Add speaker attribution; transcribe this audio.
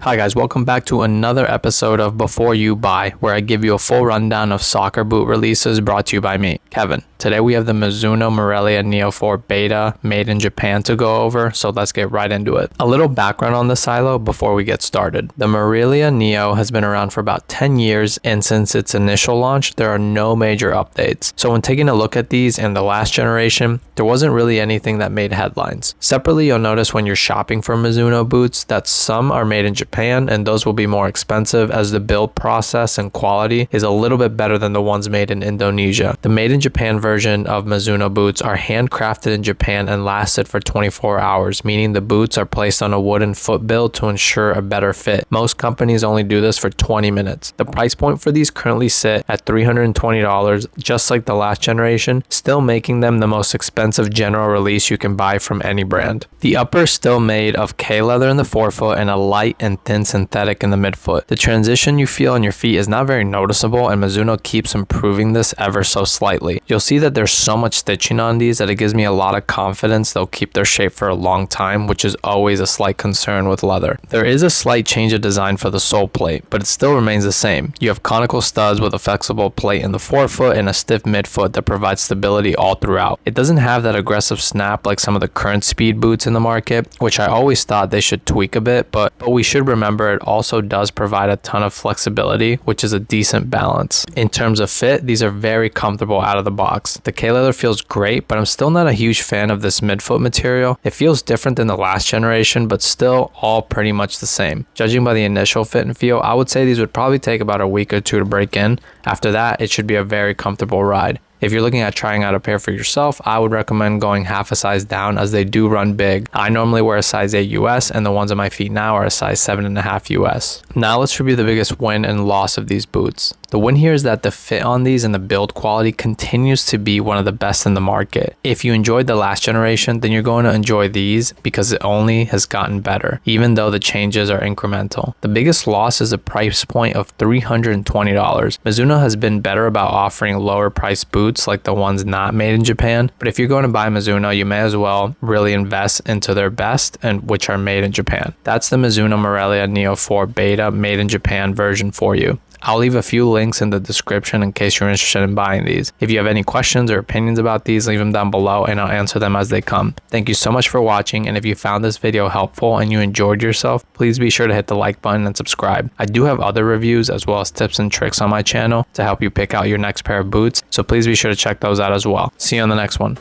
Speaker 1: Hi guys, welcome back to another episode of Before You Buy, where I give you a full rundown of soccer boot releases brought to you by me, Kevin. Today we have the Mizuno Morelia Neo 4 Beta made in Japan to go over, so let's get right into it. A little background on the silo before we get started. The Morelia Neo has been around for about 10 years, and since its initial launch, there are no major updates. So when taking a look at these and the last generation, there wasn't really anything that made headlines. Separately, you'll notice when you're shopping for Mizuno boots that some are made in Japan, and those will be more expensive as the build process and quality is a little bit better than the ones made in Indonesia. The made in Japan version of Mizuno boots are handcrafted in Japan and lasted for 24 hours, meaning the boots are placed on a wooden foot build to ensure a better fit. Most companies only do this for 20 minutes. The price point for these currently sit at $320, just like the last generation, still making them the most expensive general release you can buy from any brand. The upper is still made of K leather in the forefoot and a light and thin synthetic in the midfoot. The transition you feel on your feet is not very noticeable, and Mizuno keeps improving this ever so slightly. You'll see that there's so much stitching on these that it gives me a lot of confidence they'll keep their shape for a long time, which is always a slight concern with leather. There is a slight change of design for the sole plate, but it still remains the same. You have conical studs with a flexible plate in the forefoot and a stiff midfoot that provides stability all throughout. It doesn't have that aggressive snap like some of the current speed boots in the market, which I always thought they should tweak a bit, but we should remember it also does provide a ton of flexibility, which is a decent balance. In terms of fit, these are very comfortable out of the box. The K leather feels great, but I'm still not a huge fan of this midfoot material. It feels different than the last generation, but still all pretty much the same. Judging by the initial fit and feel, I would say these would probably take about a week or two to break in. After that, it should be a very comfortable ride. If you're looking at trying out a pair for yourself, I would recommend going half a size down as they do run big. I normally wear a size 8 US, and the ones on my feet now are a size 7.5 US. Now let's review the biggest win and loss of these boots. The win here is that the fit on these and the build quality continues to be one of the best in the market. If you enjoyed the last generation, then you're going to enjoy these because it only has gotten better, even though the changes are incremental. The biggest loss is a price point of $320. Mizuno has been better about offering lower priced boots like the ones not made in Japan, but if you're going to buy Mizuno, you may as well really invest into their best, and which are made in Japan. That's the Mizuno Morelia Neo 4 Beta made in Japan version for you. I'll leave a few links in the description in case you're interested in buying these. If you have any questions or opinions about these, leave them down below and I'll answer them as they come. Thank you so much for watching, and if you found this video helpful and you enjoyed yourself, please be sure to hit the like button and subscribe. I do have other reviews as well as tips and tricks on my channel to help you pick out your next pair of boots, so please be sure to check those out as well. See you on the next one.